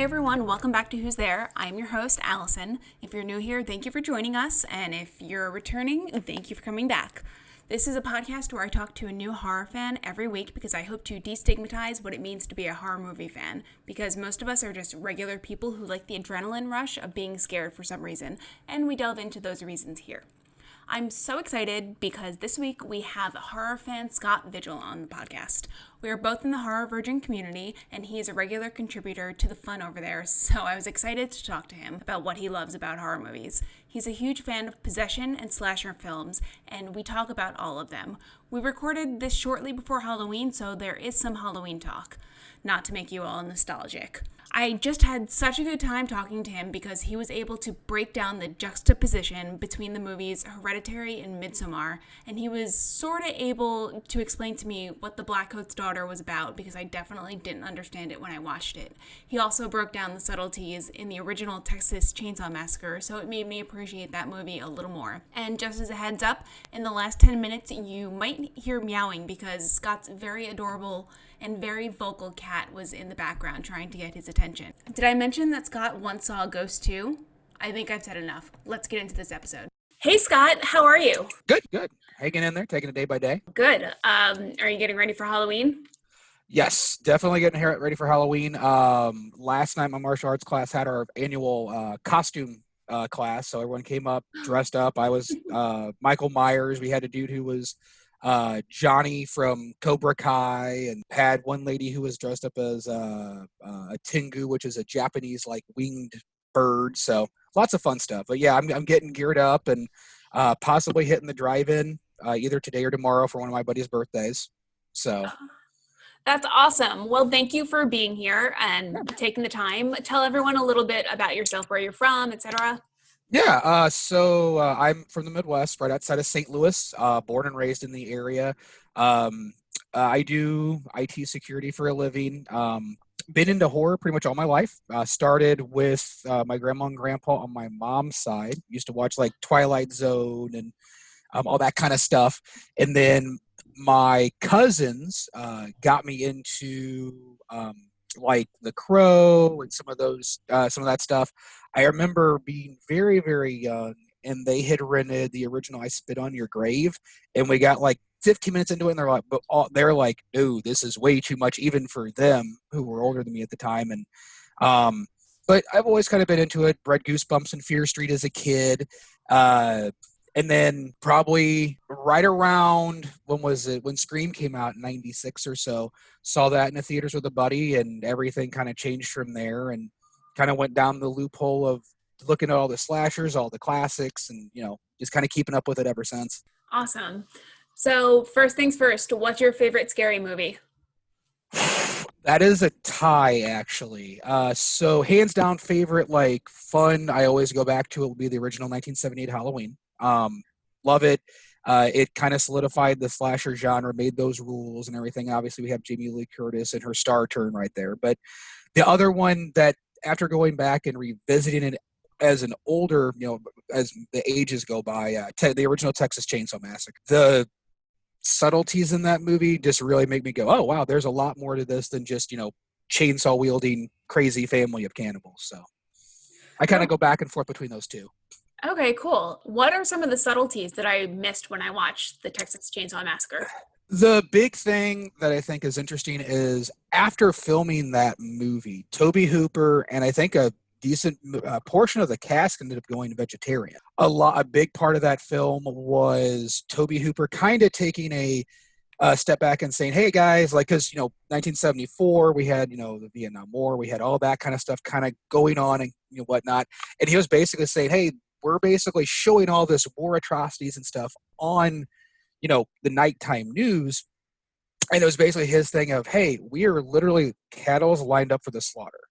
Hey everyone, welcome back to Who's There. I'm your host, Allison. If you're new here, thank you for joining us, and if you're returning, thank you for coming back. This is a podcast where I talk to a new horror fan every week because I hope to destigmatize what it means to be a horror movie fan, because most of us are just regular people who like the adrenaline rush of being scared for some reason, and we delve into those reasons here. I'm so excited because this week we have horror fan Scott Vigil on the podcast. We are both in the horror virgin community, and he is a regular contributor to the fun over there, so I was excited to talk to him about what he loves about horror movies. He's a huge fan of possession and slasher films, and we talk about all of them. We recorded this shortly before Halloween, so there is some Halloween talk, not to make you all nostalgic. I just had such a good time talking to him because he was able to break down the juxtaposition between the movies Hereditary and Midsommar, and he was sort of able to explain to me what the Blackcoat's daughter was about because I definitely didn't understand it when I watched it. He also broke down the subtleties in the original Texas Chainsaw Massacre, so it made me appreciate that movie a little more. And just as a heads up, in the last 10 minutes you might hear meowing because Scott's very adorable and very vocal cat was in the background trying to get his attention. Did I mention that Scott once saw a ghost too? I think I've said enough. Let's get into this episode. Hey Scott, how are you? Good. Hanging in there, taking it day by day. Good. Are you getting ready for Halloween? Yes, definitely getting ready for Halloween. Last night my martial arts class had our annual costume class, so everyone came up dressed up. I was Michael Myers. We had a dude who was Johnny from Cobra Kai, and had one lady who was dressed up as a Tengu, which is a Japanese like winged bird. So lots of fun stuff. But yeah, I'm getting geared up and possibly hitting the drive-in either today or tomorrow for one of my buddy's birthdays. So that's awesome. Well, thank you for being here and taking the time. Tell everyone a little bit about yourself, where you're from, etc. Yeah, so I'm from the Midwest, right outside of St. Louis, born and raised in the area. I do IT security for a living. Been into horror pretty much all my life. Started with my grandma and grandpa on my mom's side. Used to watch like Twilight Zone and all that kind of stuff. And then my cousins got me into like The Crow and some of that stuff. I remember being very, very young, and they had rented the original I Spit on Your Grave, and we got like 15 minutes into it, and they're like, no, this is way too much, even for them who were older than me at the time. And but I've always kind of been into it. Read Goosebumps and Fear Street as a kid. And then probably right around, when Scream came out in 96 or so, saw that in the theaters with a buddy, and everything kind of changed from there, and kind of went down the loophole of looking at all the slashers, all the classics, and, just kind of keeping up with it ever since. Awesome. So first things first, what's your favorite scary movie? That is a tie, actually. So hands down favorite, like fun, I always go back to, it will be the original 1978 Halloween. Love it. It kind of solidified the slasher genre, made those rules and everything. Obviously, we have Jamie Lee Curtis and her star turn right there. But the other one that, after going back and revisiting it as an older, as the ages go by, the original Texas Chainsaw Massacre. The subtleties in that movie just really make me go, oh, wow, there's a lot more to this than just, chainsaw-wielding crazy family of cannibals. So I kind of go back and forth between those two. Okay, cool. What are some of the subtleties that I missed when I watched the Texas Chainsaw Massacre? The big thing that I think is interesting is after filming that movie, Tobe Hooper and I think a decent portion of the cast ended up going vegetarian. A big part of that film was Tobe Hooper kind of taking a step back and saying, hey guys, like, because 1974 we had the Vietnam War, we had all that kind of stuff kind of going on and whatnot, and he was basically saying, hey, we're basically showing all this war atrocities and stuff on the nighttime news. And it was basically his thing of, hey, we are literally cattle's lined up for the slaughter.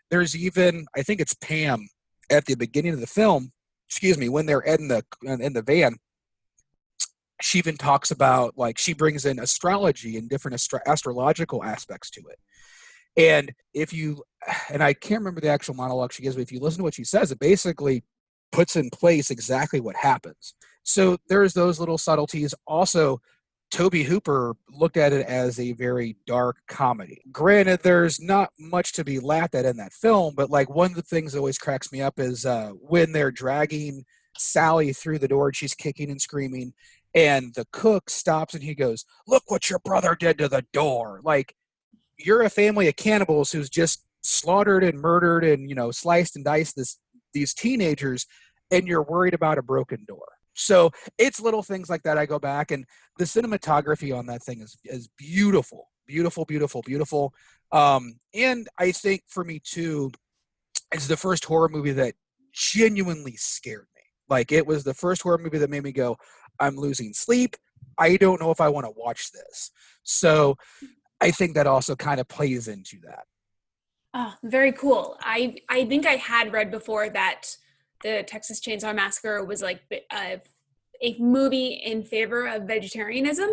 There's even, I think it's Pam at the beginning of the film, when they're in the van, she even talks about, like, she brings in astrology and different astrological aspects to it. And I can't remember the actual monologue she gives, but if you listen to what she says, it basically puts in place exactly what happens. So there's those little subtleties. Also, Toby Hooper looked at it as a very dark comedy. Granted, there's not much to be laughed at in that film, but like one of the things that always cracks me up is when they're dragging Sally through the door and she's kicking and screaming, and the cook stops and he goes, "Look what your brother did to the door." Like, you're a family of cannibals who's just slaughtered and murdered and, sliced and diced these teenagers, and you're worried about a broken door. So it's little things like that. I go back, and the cinematography on that thing is beautiful, beautiful, beautiful, beautiful. And I think for me too, it's the first horror movie that genuinely scared me. Like, it was the first horror movie that made me go, I'm losing sleep. I don't know if I want to watch this. So I think that also kind of plays into that. Oh, very cool. I think I had read before that the Texas Chainsaw Massacre was like a movie in favor of vegetarianism,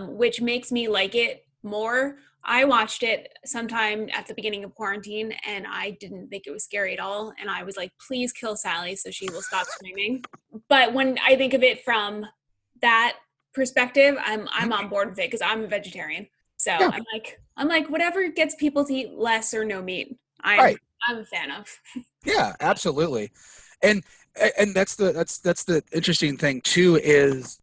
which makes me like it more. I watched it sometime at the beginning of quarantine, and I didn't think it was scary at all. And I was like, please kill Sally so she will stop screaming. But when I think of it from that perspective, I'm on board with it because I'm a vegetarian. So Yeah. I'm like whatever gets people to eat less or no meat. Right. I'm a fan of. Yeah, absolutely. And that's the interesting thing too is,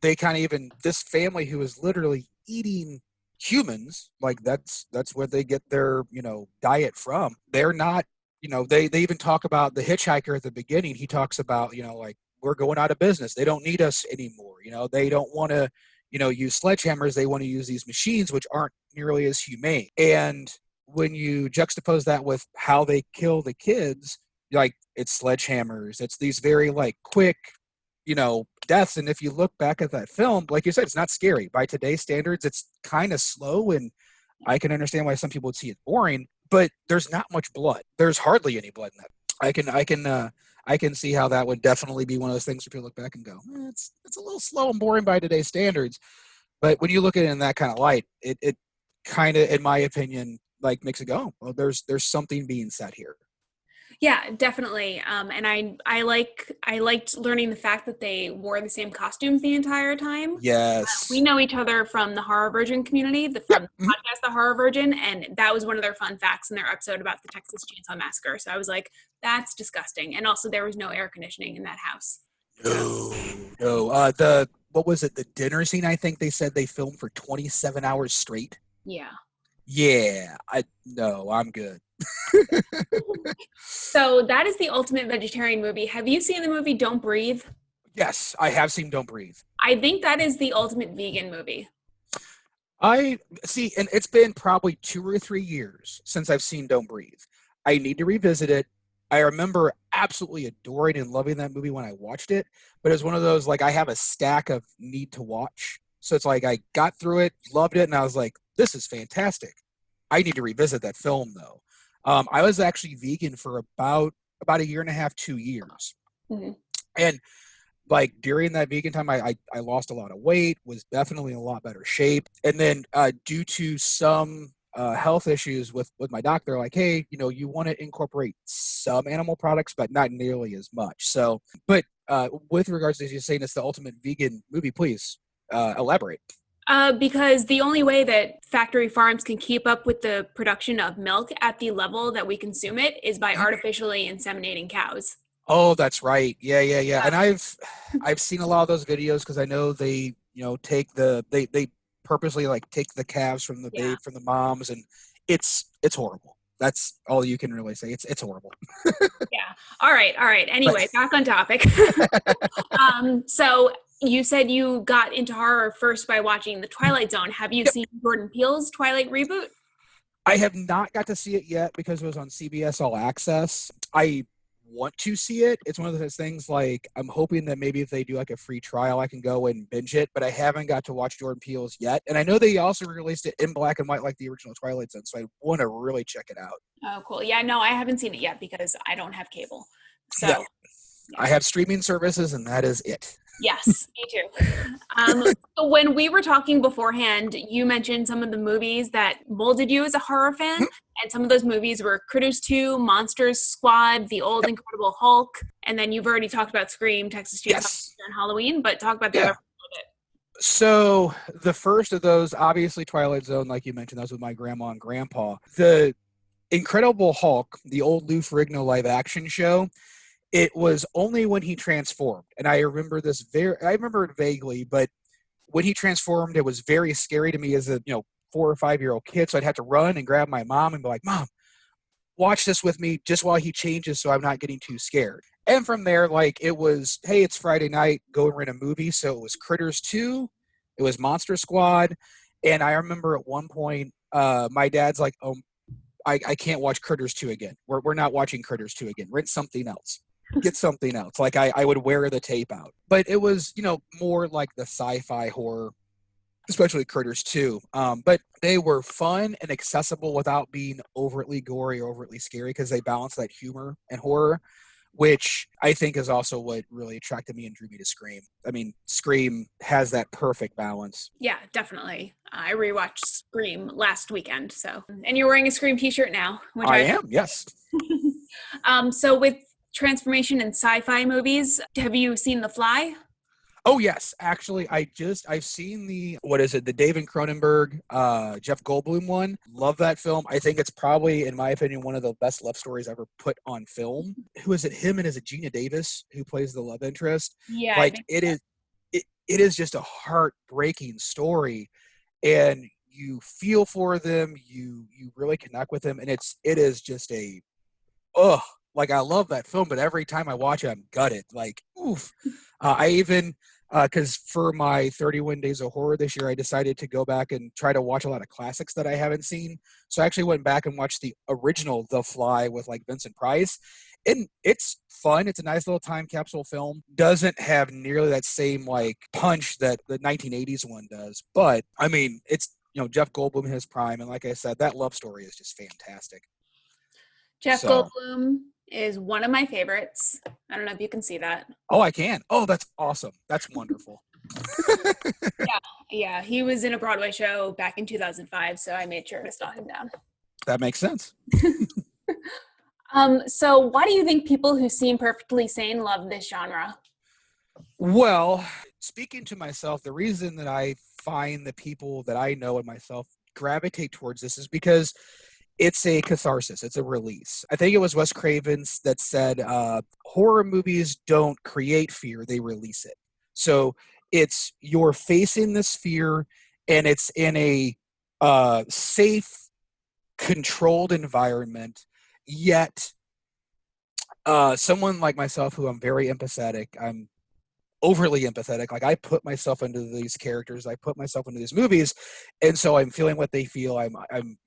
they kind of even, this family who is literally eating humans, like that's where they get their, diet from. They're not, they even talk about the hitchhiker at the beginning. He talks about, like, we're going out of business. They don't need us anymore. They don't want to, use sledgehammers. They want to use these machines, which aren't nearly as humane. And when you juxtapose that with how they kill the kids, like, it's sledgehammers, it's these very like quick, deaths. And if you look back at that film, like you said, it's not scary by today's standards. It's kind of slow, and I can understand why some people would see it boring, but there's not much blood. There's hardly any blood in that. I can see how that would definitely be one of those things where people look back and go, it's a little slow and boring by today's standards. But when you look at it in that kind of light, it kind of, in my opinion, like makes it go, well, there's something being said here. Yeah, definitely. And I liked learning the fact that they wore the same costumes the entire time. Yes. We know each other from the Horror Virgin community, from the podcast, The Horror Virgin, and that was one of their fun facts in their episode about the Texas Chainsaw Massacre. So I was like, that's disgusting. And also, there was no air conditioning in that house. No. What was it? The dinner scene, I think they said they filmed for 27 hours straight. Yeah. Yeah. I'm good. So that is the ultimate vegetarian movie. Have you seen the movie Don't Breathe? Yes, I have seen Don't Breathe. I think that is the ultimate vegan movie. I see, and it's been probably 2 or 3 years since I've seen Don't Breathe. I need to revisit it. I remember absolutely adoring and loving that movie when I watched it, but it's one of those, like, I have a stack of need to watch. So it's like I got through it, loved it, and I was like, this is fantastic. I need to revisit that film, though. I was actually vegan for about a year and a half, 2 years. Mm-hmm. And like during that vegan time, I lost a lot of weight, was definitely in a lot better shape. And then due to some health issues with my doctor, like, hey, you want to incorporate some animal products, but not nearly as much. So, but with regards to you saying it's the ultimate vegan movie, please elaborate. Because the only way that factory farms can keep up with the production of milk at the level that we consume it is by artificially inseminating cows. Oh, that's right. Yeah. And I've seen a lot of those videos because I know they, take they purposely like take the calves from the babe from the moms, and it's horrible. That's all you can really say. It's horrible. Yeah. All right. Anyway, back on topic. So you said you got into horror first by watching The Twilight Zone. Have you seen Jordan Peele's Twilight reboot? I have not got to see it yet because it was on CBS All Access. I want to see it. It's one of those things, like, I'm hoping that maybe if they do like a free trial, I can go and binge it, but I haven't got to watch Jordan Peele's yet. And I know they also released it in black and white like the original Twilight Zone, so I want to really check it out. Oh, cool. Yeah, no, I haven't seen it yet because I don't have cable. So yeah. I have streaming services, and that is it. Yes, me too. So when we were talking beforehand, you mentioned some of the movies that molded you as a horror fan, and some of those movies were Critters 2, Monsters Squad, The Old Incredible Hulk, and then you've already talked about Scream, Texas Chainsaw Massacre, and Halloween, but talk about the other So the first of those, obviously Twilight Zone, like you mentioned, that was with my grandma and grandpa. The Incredible Hulk, the old Lou Ferrigno live action show, it was only when he transformed. And I remember it vaguely, but when he transformed, it was very scary to me as a, 4 or 5 year old kid. So I'd have to run and grab my mom and be like, Mom, watch this with me just while he changes so I'm not getting too scared. And from there, like, it was, hey, it's Friday night, go and rent a movie. So it was Critters 2, it was Monster Squad. And I remember at one point, my dad's like, oh, I can't watch Critters 2 again. We're not watching Critters 2 again. Rent something else. Get something else. Like I would wear the tape out. But it was, more like the sci-fi horror, especially Critters 2. But they were fun and accessible without being overtly gory or overtly scary because they balance that humor and horror, which I think is also what really attracted me and drew me to Scream. I mean, Scream has that perfect balance. Yeah, definitely. I rewatched Scream last weekend, so. And you're wearing a Scream t-shirt now, which I am, yes. So with transformation in sci-fi movies, have you seen The Fly? Oh yes, actually, I've seen the David Cronenberg, Jeff Goldblum one. Love that film. I think it's probably, in my opinion, one of the best love stories ever put on film. Who is it? Him and is it Gina Davis who plays the love interest? Yeah, I Like think it is, it is just a heartbreaking story, and you feel for them. You really connect with them, and it is just a ugh. Like I love that film, but every time I watch it, I'm gutted. Like oof. I even because for my 31 Days of Horror this year, I decided to go back and try to watch a lot of classics that I haven't seen. So I actually went back and watched the original The Fly with like Vincent Price. And it's fun. It's a nice little time capsule film. Doesn't have nearly that same like punch that the 1980s one does. But I mean, it's, Jeff Goldblum in his prime. And like I said, that love story is just fantastic. Jeff So, Goldblum is one of my favorites. I don't know if you can see that. oh, I can. Oh, that's awesome. That's wonderful. Yeah, he was in a Broadway show back in 2005, so I made sure to stalk him down. That makes sense. So why do you think people who seem perfectly sane love this genre? Well, speaking to myself, the reason that I find the people that I know and myself gravitate towards this is because it's a catharsis. It's a release. I think it was Wes Craven's that said horror movies don't create fear, they release it. So it's you're facing this fear and it's in a safe, controlled environment, yet someone like myself who I'm very empathetic, I'm overly empathetic. Like I put myself into these characters, I put myself into these movies, and so I'm feeling what they feel. I'm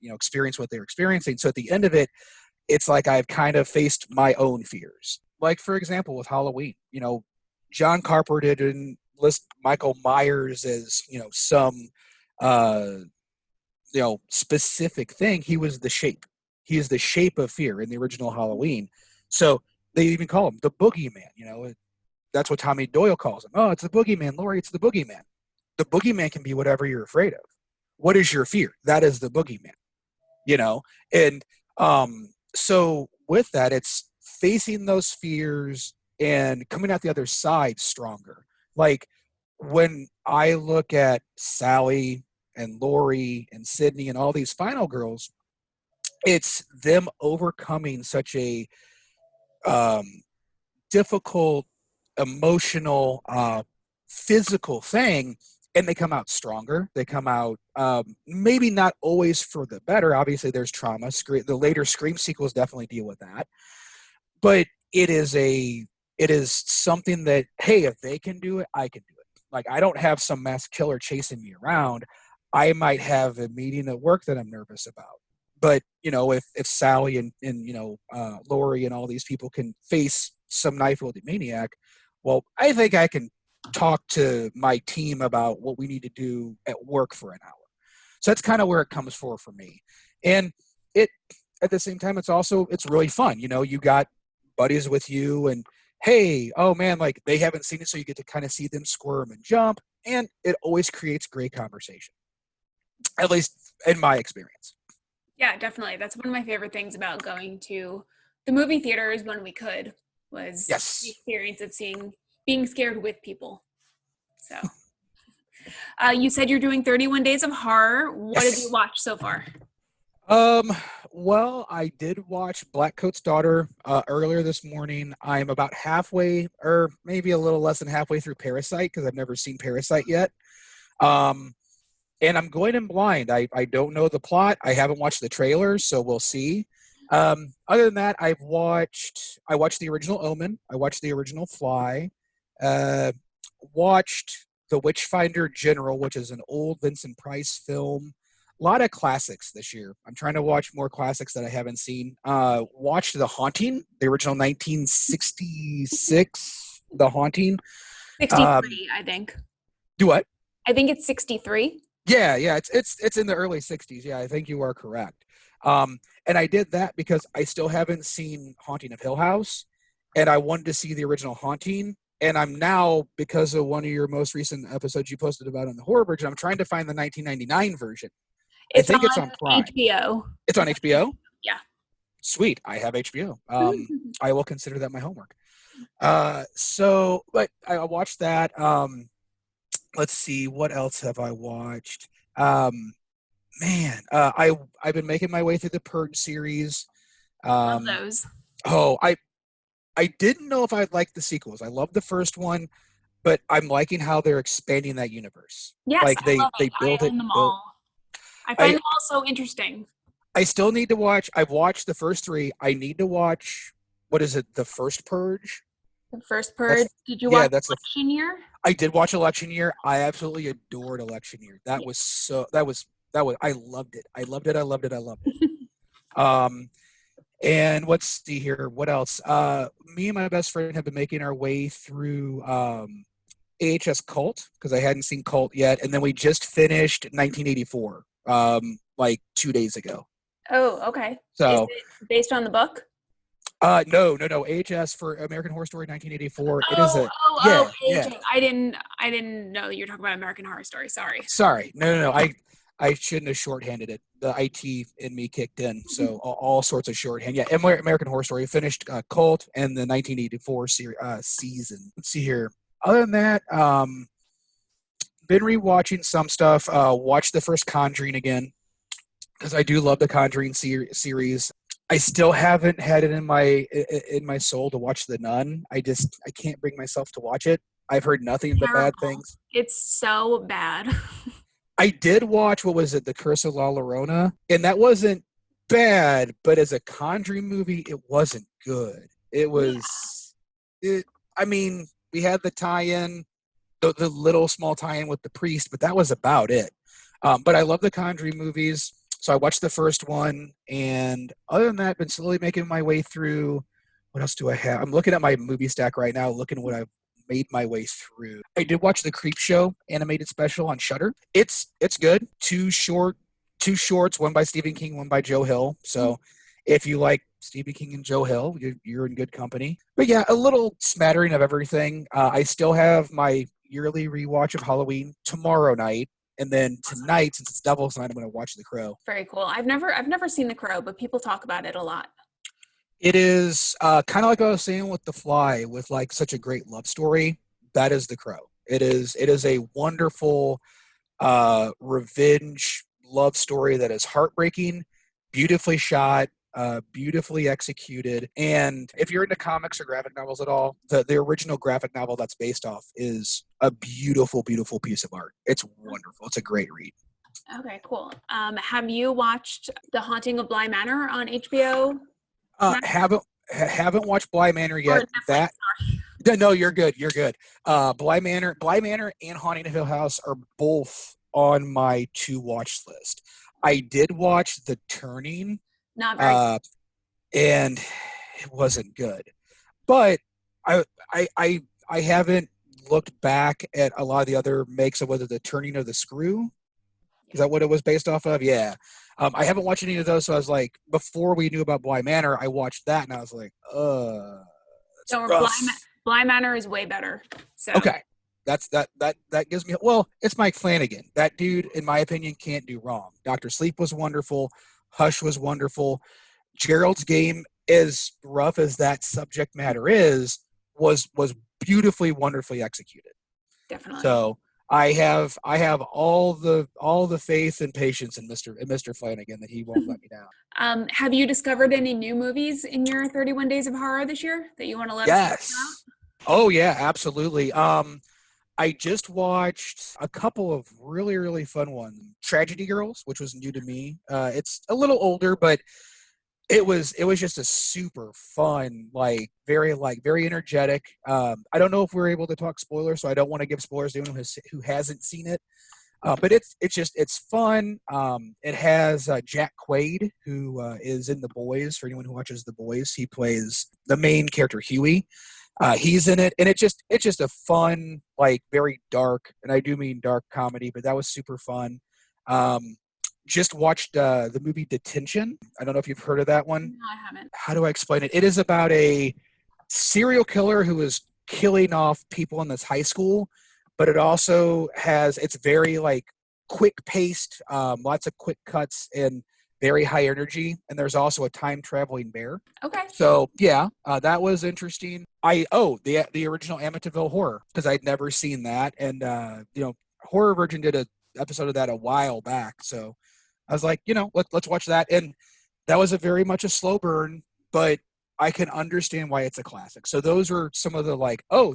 experience what they're experiencing. So at the end of it, it's like I've kind of faced my own fears. Like for example, with Halloween, John Carpenter didn't list Michael Myers as some uh, specific thing. He was the shape. He is the shape of fear in the original Halloween. So they even call him the boogeyman. That's what Tommy Doyle calls him. Oh, it's the boogeyman, Laurie. It's the boogeyman. The boogeyman can be whatever you're afraid of. What is your fear? That is the boogeyman. And so with that, it's facing those fears and coming out the other side stronger. Like when I look at Sally and Laurie and Sydney and all these final girls, it's them overcoming such a difficult, emotional, physical thing, and they come out stronger. They come out maybe not always for the better. Obviously, there's trauma. The later Scream sequels definitely deal with that, but it is something that, hey, if they can do it, I can do it. Like I don't have some mass killer chasing me around. I might have a meeting at work that I'm nervous about. But if Sally and Lori and all these people can face some knife-wielding maniac, well, I think I can talk to my team about what we need to do at work for an hour. So that's kind of where it comes for me. And it at the same time, it's really fun. You got buddies with you, and hey, oh man, like they haven't seen it, so you get to kind of see them squirm and jump, and it always creates great conversation. At least in my experience. Yeah, definitely. That's one of my favorite things about going to the movie theaters when we could was the Yes. experience of being scared with people. So You said you're doing 31 Days of Horror. What have you Yes. watched so far? Well, I did watch Blackcoat's Daughter earlier this morning. I'm about halfway, or maybe a little less than halfway through Parasite because I've never seen Parasite yet. Um, and I'm going in blind. I don't know the plot. I haven't watched the trailers, so we'll see. Other than that, I watched the original Omen. I watched the original Fly. Uh, Watched The Witchfighter General, which is an old Vincent Price film. A lot of classics this year. I'm trying to watch more classics that I haven't seen. Watched The Haunting, the original 1966, The Haunting. Um, 63, I think. do what? I think it's 63. Yeah, it's in the early 60s. Yeah, I think you are correct. And I did that because I still haven't seen Haunting of Hill House, and I wanted to see the original Haunting. And I'm now, because of one of your most recent episodes you posted about on the horror version, I'm trying to find the 1999 version. I It's think it's on on Prime. HBO. It's on HBO? Yeah. Sweet. I have HBO. I will consider that my homework. But I watched that. Let's see, what else have I watched? I've been making my way through the Purge series. Love Um, those. oh, I didn't know if I'd like the sequels. I love the first one, but I'm liking how they're expanding that universe. Yes, Like I love they it. I build it own and them build. all. I find I them all so interesting. I still need to watch. I've watched the first three. I need to watch. What is it? The first Purge. The first That's Purge. Did you yeah. watch That's the. Election Year? I did watch Election Year. I absolutely adored Election Year. Yeah. That was. I loved it. I loved it. I loved it. I loved it. Um, and let's see here. What else? Me and my best friend have been making our way through AHS Cult because I hadn't seen Cult yet, and then we just finished 1984 like 2 days ago. Oh, okay. Is So it based on the book? no. AHS for American Horror Story 1984. It is Oh, a oh, oh, yeah. AJ. I didn't know you were talking about American Horror Story. Sorry. Sorry, no. I shouldn't have shorthanded it. The IT in me kicked in, so all sorts of shorthand. Yeah, American Horror Story finished Cult and the 1984 season. Let's see here. Other than that, been rewatching some stuff. Watched the first Conjuring again because I do love the Conjuring series. I still haven't had it in my soul to watch The Nun. I can't bring myself to watch it. I've heard nothing but bad Terrible. things. It's so bad. I did watch, what was it, The Curse of La Llorona, and that wasn't bad, but as a Conjuring movie, it wasn't good. It Yeah. was, it. I mean, we had the tie-in, the little small tie-in with the priest, but that was about it. But I love the Conjuring movies, so I watched the first one, and other than that, been slowly making my way through. What else do I have? I'm looking at my movie stack right now, looking at what I've made my way through. I did watch the Creepshow animated special on Shudder. It's good. Two shorts, one by Stephen King, one by Joe Hill. So if you like Stephen King and Joe Hill, you're in good company. But yeah, a little smattering of everything. I still have my yearly rewatch of Halloween tomorrow night. And then tonight, since it's Devil's Night, I'm going to watch The Crow. Very cool. I've never seen The Crow, but people talk about it a lot. It is kind of like I was saying with The Fly, with like such a great love story. That is The Crow. It is a wonderful revenge love story that is heartbreaking, beautifully shot, beautifully executed. And if you're into comics or graphic novels at all, the original graphic novel that's based off is a beautiful, beautiful piece of art. It's wonderful. It's a great read. Okay, cool. Have you watched The Haunting of Bly Manor on HBO? Haven't watched Bly Manor Or yet. Netflix? Sorry. No, you're good. You're good. Bly Manor, and Haunting of Hill House are both on my to watch list. I did watch The Turning, Not very. and it wasn't good. But I I haven't looked back at a lot of the other makes of whether The Turning or The Screw. Is that what it was based off of? Yeah. I haven't watched any of those, so I was like, before we knew about Bly Manor, I watched that, and I was like, that's No, rough. Bly Manor is way better. So Okay. That gives me, well, it's Mike Flanagan. That dude, in my opinion, can't do wrong. Dr. Sleep was wonderful. Hush was wonderful. Gerald's Game, as rough as that subject matter is, was beautifully, wonderfully executed. definitely. So I have all the faith and patience in Mr. Flanagan that he won't let me down. Have you discovered any new movies in your 31 Days of Horror this year that you want to let us know about? Yes. Oh yeah, absolutely. I just watched a couple of really, really fun ones. Tragedy Girls, which was new to me. It's a little older, but it was just a super fun, very energetic. I don't know if we're able to talk spoilers, so I don't want to give spoilers to anyone who hasn't seen it. But it's fun. It has Jack Quaid, who is in The Boys. For anyone who watches The Boys, he plays the main character Huey. He's in it, and it's just a fun, very dark, and I do mean dark comedy, but that was super fun. Just watched the movie Detention. I don't know if you've heard of that one. No, I haven't. How do I explain it? It is about a serial killer who is killing off people in this high school, but it's very quick paced, lots of quick cuts and very high energy. And there's also a time traveling bear. Okay. So yeah, that was interesting. The original Amityville Horror, because I'd never seen that, and Horror Virgin did a episode of that a while back. So I was like, let's watch that, and that was a very much a slow burn, but I can understand why it's a classic. So those were some of the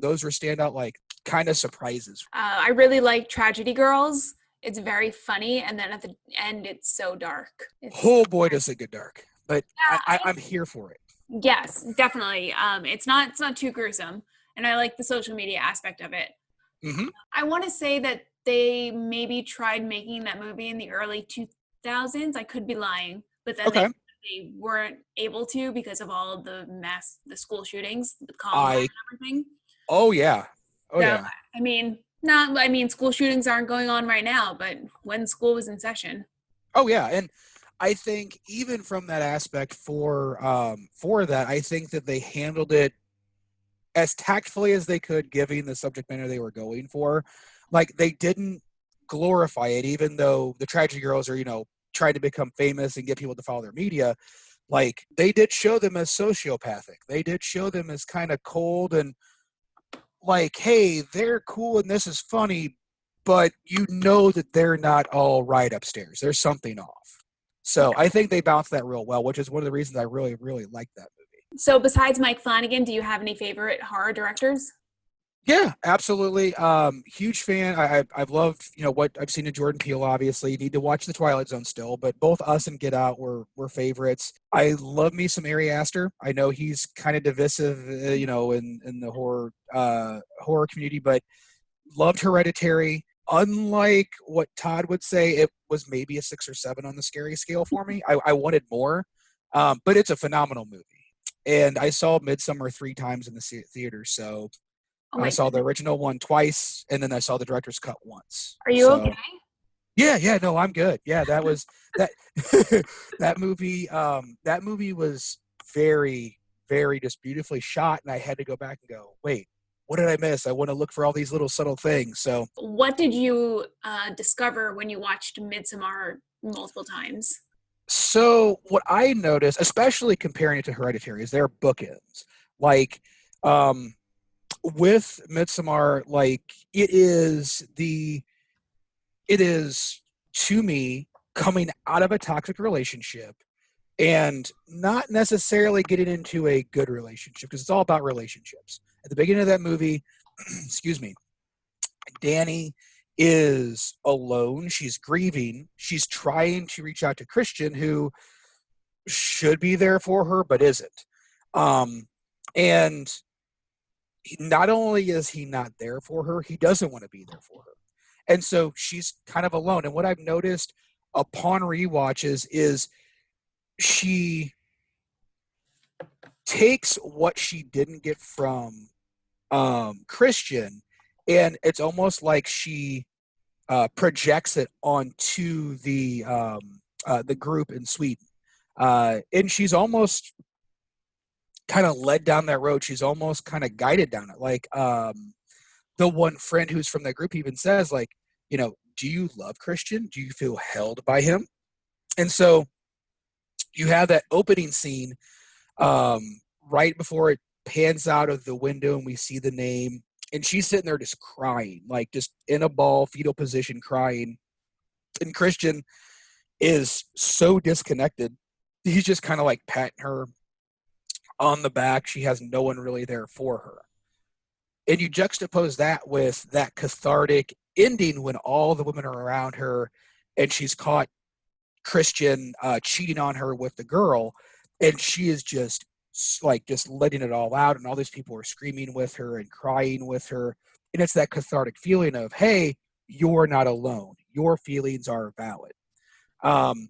those were standout kind of surprises. I really like Tragedy Girls. It's very funny, and then at the end, it's so dark. Oh boy, does it get dark! But Yeah, I'm here for it. Yes, definitely. It's not too gruesome, and I like the social media aspect of it. Mm-hmm. I want to say that they maybe tried making that movie in the early 2000s. I could be lying, but then Okay. they weren't able to because of all the school shootings, the Columbine and everything. Oh yeah. Oh So, yeah. I mean, school shootings aren't going on right now, but when school was in session. Oh yeah, and I think even from that aspect for that, I think that they handled it as tactfully as they could, given the subject matter they were going for. They didn't glorify it, even though the Tragedy Girls are trying to become famous and get people to follow their media. They did show them as sociopathic. They did show them as kind of cold and hey, they're cool and this is funny, but that they're not all right upstairs. There's something off. So I think they balanced that real well, which is one of the reasons I really, really like that movie. So besides Mike Flanagan, do you have any favorite horror directors? Yeah, absolutely. Huge fan. I've loved what I've seen of Jordan Peele. Obviously, you need to watch The Twilight Zone still, but both Us and Get Out were favorites. I love me some Ari Aster. I know he's kind of divisive, in the horror community, but loved Hereditary. Unlike what Todd would say, it was maybe a 6 or 7 on the scary scale for me. I wanted more, but it's a phenomenal movie. And I saw Midsommar 3 times in the theater, so I saw the original one twice, and then I saw the director's cut once. Are you okay? Yeah, no, I'm good. Yeah, that was that that movie. That movie was very, very just beautifully shot, and I had to go back and go, wait, what did I miss? I want to look for all these little subtle things. So, what did you discover when you watched Midsommar multiple times? So what I noticed, especially comparing it to Hereditary, is they're bookends. With Midsommar, it is to me coming out of a toxic relationship and not necessarily getting into a good relationship, because it's all about relationships. At the beginning of that movie, excuse me, Danny is alone. She's grieving. She's trying to reach out to Christian, who should be there for her, but isn't. And not only is he not there for her, he doesn't want to be there for her. And so she's kind of alone. And what I've noticed upon rewatches is she takes what she didn't get from Christian, and it's almost like she projects it onto the group in Sweden. And she's almost kind of led down that road. She's almost kind of guided down it. The one friend who's from that group even says, do you love Christian? Do you feel held by him? And so you have that opening scene right before it pans out of the window and we see the name and she's sitting there just crying, like just in a ball, fetal position, crying. And Christian is so disconnected. He's just kind of like patting her on the back. She has no one really there for her. And you juxtapose that with that cathartic ending when all the women are around her and she's caught Christian cheating on her with the girl, and she is just like just letting it all out, and all these people are screaming with her and crying with her, and it's that cathartic feeling of, hey, you're not alone, your feelings are valid. um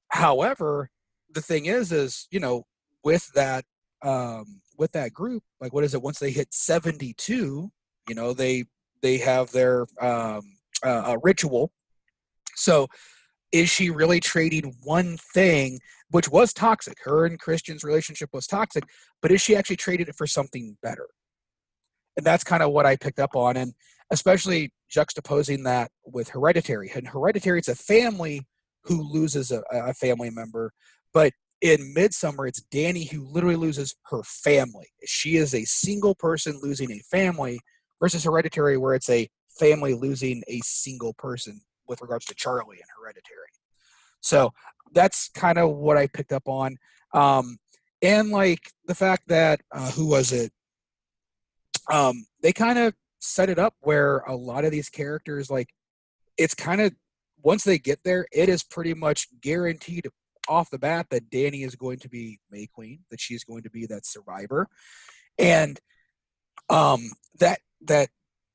However, the thing is with that group, like, what is it, once they hit 72, they have their ritual. So is she really trading one thing, which was toxic? Her and Christian's relationship was toxic, but is she actually traded it for something better? And that's kind of what I picked up on, and especially juxtaposing that with Hereditary. And Hereditary, it's a family who loses a family member, but in Midsommar, it's Danny who literally loses her family. She is a single person losing a family, versus Hereditary, where it's a family losing a single person with regards to Charlie and Hereditary. So that's kind of what I picked up on. And like the fact that, who was it? They kind of set it up where a lot of these characters, like, it's kind of, once they get there, it is pretty much guaranteed off the bat that Danny is going to be May Queen, that she's going to be that survivor. And that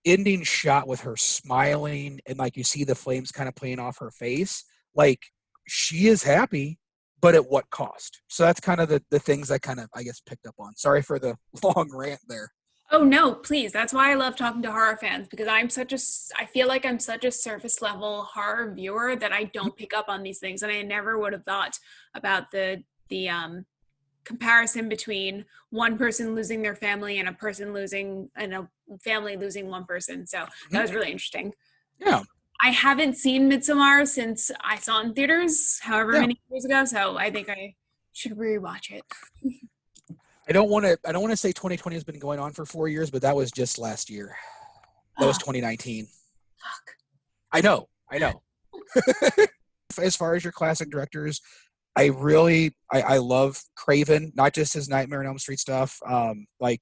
ending shot with her smiling, and like you see the flames kind of playing off her face, like, she is happy, but at what cost? So that's kind of the things I kind of, I guess, picked up on. Sorry for the long rant there. Oh no, please. That's why I love talking to horror fans, because I feel like I'm such a surface level horror viewer that I don't pick up on these things, and I never would have thought about the comparison between one person losing their family and a family losing one person. So that was really interesting. Yeah. I haven't seen Midsommar since I saw it in theaters, however Yeah. many years ago, so I think I should rewatch it. I don't want to say 2020 has been going on for 4 years, but that was just last year. That was 2019. Fuck. I know. As far as your classic directors, I love Craven, not just his Nightmare on Elm Street stuff, like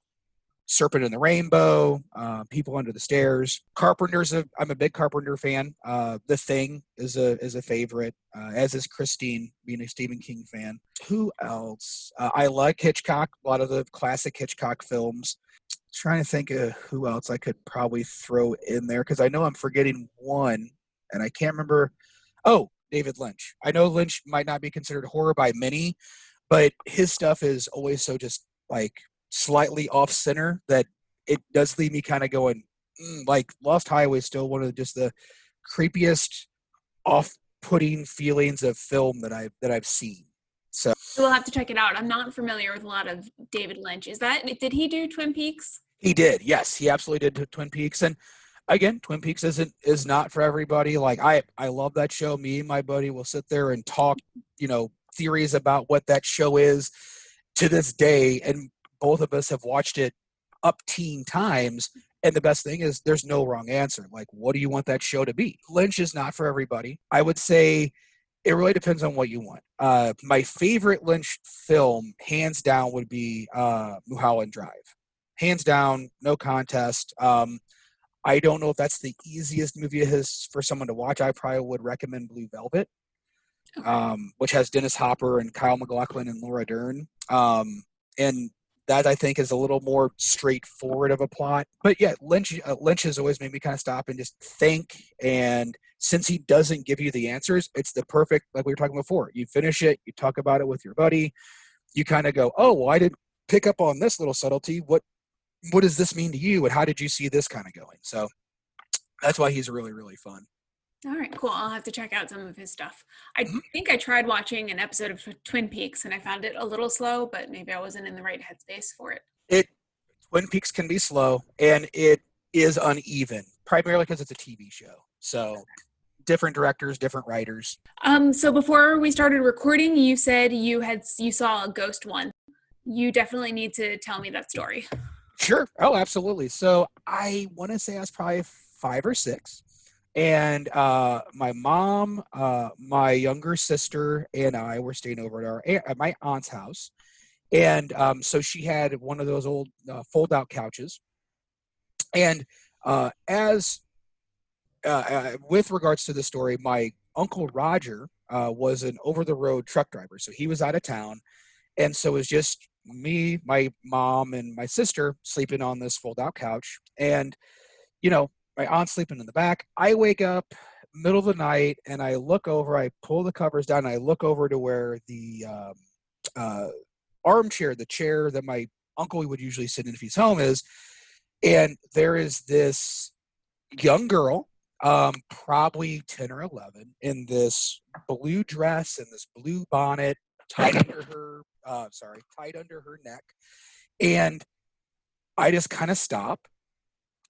Serpent in the Rainbow, People Under the Stairs. I'm a big Carpenter fan. The Thing is a favorite, as is Christine, being a Stephen King fan. Who else? I like Hitchcock, a lot of the classic Hitchcock films. Trying to think of who else I could probably throw in there, because I know I'm forgetting one, and I can't remember. Oh, David Lynch. I know Lynch might not be considered horror by many, but his stuff is always so just like slightly off center that it does leave me kind of going, like Lost Highway is still one of just the creepiest, off-putting feelings of film that I've seen. So We'll have to check it out. I'm not familiar with a lot of David Lynch. Did he do Twin Peaks? he did, yes, he absolutely did Twin Peaks. And again, Twin Peaks is not for everybody. Like, I love that show. Me and my buddy will sit there and talk, theories about what that show is to this day, and both of us have watched it up teen times. And the best thing is there's no wrong answer. Like, what do you want that show to be? Lynch is not for everybody. I would say it really depends on what you want. My favorite Lynch film, hands down, would be Mulholland Drive. Hands down, no contest. I don't know if that's the easiest movie of his for someone to watch. I probably would recommend Blue Velvet, which has Dennis Hopper and Kyle MacLachlan and Laura Dern. And that, I think, is a little more straightforward of a plot. But yeah, Lynch has always made me kind of stop and just think. And since he doesn't give you the answers, it's the perfect, like we were talking before. You finish it, you talk about it with your buddy, you kind of go, oh, well, I didn't pick up on this little subtlety. What does this mean to you? And how did you see this kind of going? So that's why he's really, really fun. All right, cool. I'll have to check out some of his stuff. I think I tried watching an episode of Twin Peaks and I found it a little slow, but maybe I wasn't in the right headspace for it. Twin Peaks can be slow, and it is uneven, primarily because it's a TV show. So different directors, different writers. So before we started recording, you said you saw a ghost one. You definitely need to tell me that story. Sure. Oh, absolutely. So I want to say I was probably 5 or 6. And my mom, my younger sister, and I were staying over at my aunt's house. And so she had one of those old fold-out couches. And as with regards to the story, my uncle Roger was an over-the-road truck driver, so he was out of town, and so it was just me, my mom, and my sister sleeping on this fold-out couch. And my aunt's sleeping in the back. I wake up middle of the night and I look over. I pull the covers down. And I look over to where the uh, armchair, the chair that my uncle would usually sit in if he's home, is, and there is this young girl, probably 10 or 11, in this blue dress and this blue bonnet tied under her, tied under her neck. And I just kind of stop,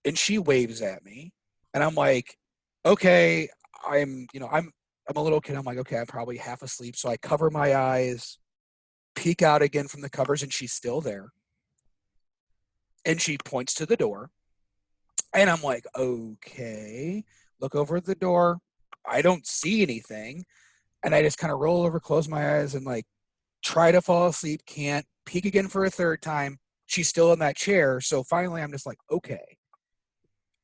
and she waves at me, and I'm like, okay, I'm a little kid. I'm like, okay, I'm probably half asleep. So I cover my eyes, peek out again from the covers, and she's still there. And she points to the door. And I'm like, okay, look over at the door. I don't see anything. And I just kind of roll over, close my eyes, and like try to fall asleep. Can't. Peek again for a third time. She's still in that chair. So finally, I'm just like, okay,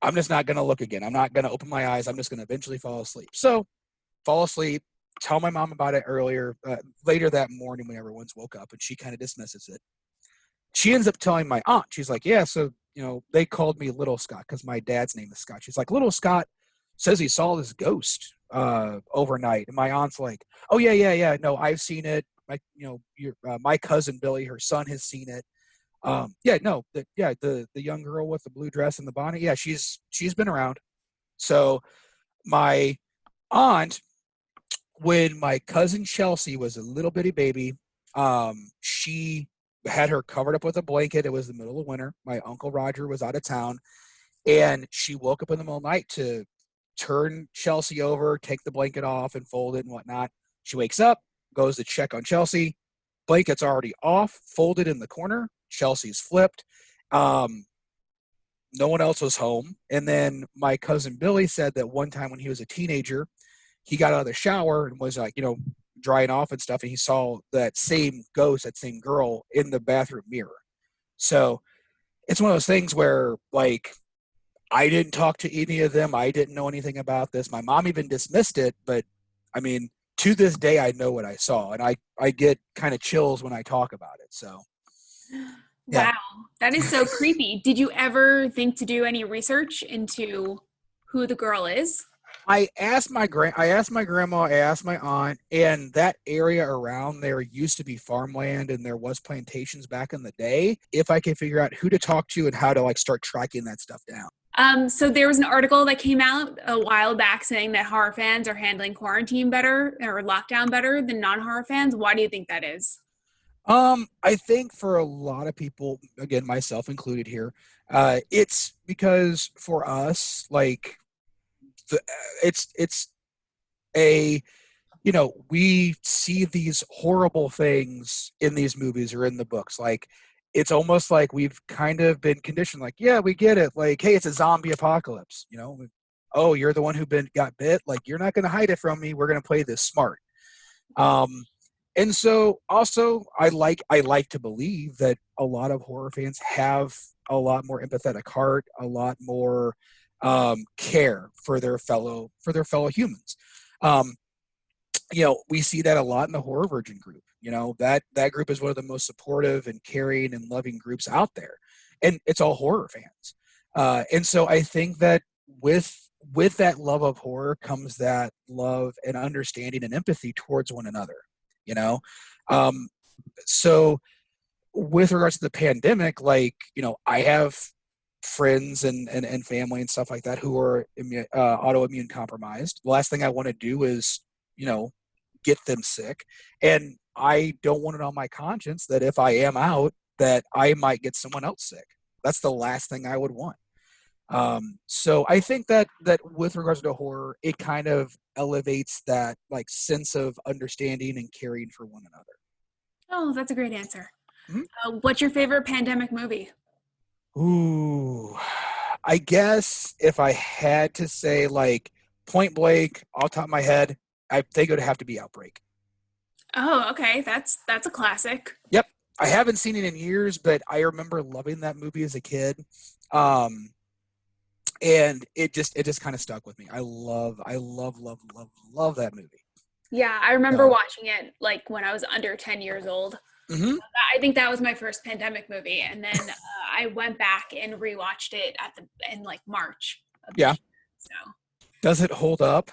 I'm just not going to look again. I'm not going to open my eyes. I'm just going to eventually fall asleep. So fall asleep, tell my mom about it later that morning when everyone's woke up, and she kind of dismisses it. She ends up telling my aunt. She's like, yeah, so, they called me Little Scott because my dad's name is Scott. She's like, Little Scott says he saw this ghost overnight. And my aunt's like, oh, yeah, yeah, yeah. No, I've seen it. My cousin Billy, her son, has seen it. The young girl with the blue dress and the bonnet. Yeah, she's been around. So my aunt, when my cousin Chelsea was a little bitty baby, she had her covered up with a blanket. It was the middle of winter. My uncle Roger was out of town, and she woke up in the middle of the night to turn Chelsea over, take the blanket off, and fold it and whatnot. She wakes up, goes to check on Chelsea. Blanket's already off, folded in the corner. Chelsea's flipped. No one else was home. And then my cousin Billy said that one time when he was a teenager, he got out of the shower and was like, drying off and stuff, and he saw that same ghost, that same girl, in the bathroom mirror. So it's one of those things where, like, I didn't talk to any of them. I didn't know anything about this. My mom even dismissed it, but I mean, to this day, I know what I saw, and I get kind of chills when I talk about it. So, yeah. Wow, that is so creepy. Did you ever think to do any research into who the girl is? I asked my grandma, I asked my aunt, and that area around there used to be farmland, and there was plantations back in the day. If I could figure out who to talk to and how to like start tracking that stuff down. So there was an article that came out a while back saying that horror fans are handling quarantine better or lockdown better than non-horror fans. Why do you think that is? I think for a lot of people, again, myself included here, it's because for us, like, the, it's a we see these horrible things in these movies or in the books. Like, it's almost like we've kind of been conditioned, like, yeah, we get it, like, hey, it's a zombie apocalypse, oh, you're the one who got bit, like, you're not going to hide it from me, we're going to play this smart. And so also I like to believe that a lot of horror fans have a lot more empathetic heart, a lot more care for their fellow humans. Um, we see that a lot in the Horror Virgin group. That group is one of the most supportive and caring and loving groups out there, and it's all horror fans. And so I think that with that love of horror comes that love and understanding and empathy towards one another. You know, um, so with regards to the pandemic, like, I have friends and family and stuff like that who are autoimmune compromised. The last thing I want to do is, you know, get them sick. And I don't want it on my conscience that if I am out, that I might get someone else sick. That's the last thing I would want. So I think that with regards to horror, it kind of elevates that like sense of understanding and caring for one another. Oh, that's a great answer. Mhm. What's your favorite pandemic movie? Ooh, I guess if I had to say like point blank off the top of my head, I think it would have to be Outbreak. Oh, okay. That's a classic. Yep. I haven't seen it in years, but I remember loving that movie as a kid. Um, and it just kind of stuck with me. I love that movie. Yeah, I remember So, watching it like when I was under 10 years old. mhm. I think that was my first pandemic movie, and then I went back and rewatched it at the in like March of this Yeah. year. So Does it hold up?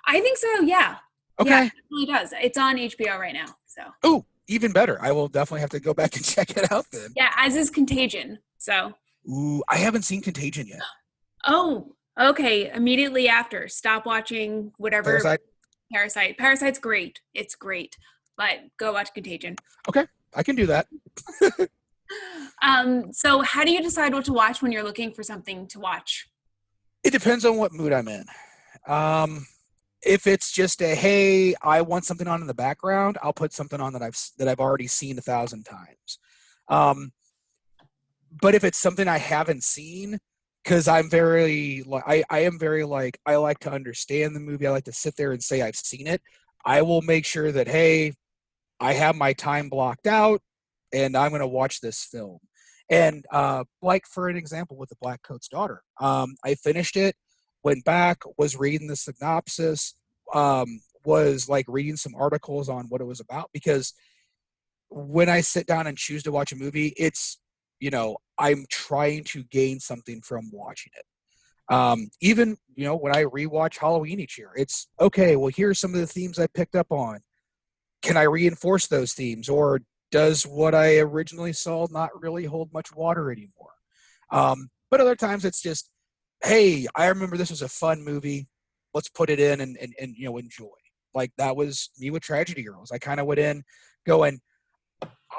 I think so. Yeah, yeah, Okay. it really does. It's on HBO right now. So Oh, even better. I will definitely have to go back and check it out then. yeah, as is Contagion. So Ooh, I haven't seen Contagion yet. oh, okay. Immediately after, stop watching whatever Parasite. Parasite. Parasite's great. It's great, but go watch Contagion. Okay, I can do that. So how do you decide what to watch when you're looking for something to watch? It depends on what mood I'm in. Um, if it's just a hey, I want something on in the background, I'll put something on that I've already seen 1,000 times. Um, but if it's something I haven't seen, because I am very like I like to understand the movie. I like to sit there and say I've seen it. I will make sure that hey, I have my time blocked out, and I'm going to watch this film. And like for an example with the Blackcoat's daughter, I finished it, went back, was reading the synopsis, was like reading some articles on what it was about because when I sit down and choose to watch a movie, it's I'm trying to gain something from watching it. Even when I rewatch Halloween each year, it's okay. Well, here's some of the themes I picked up on. Can I reinforce those themes, or does what I originally saw not really hold much water anymore? But other times it's just, hey, I remember this was a fun movie. Let's put it in and enjoy. Like that was me with Tragedy Girls. I kind of went in going,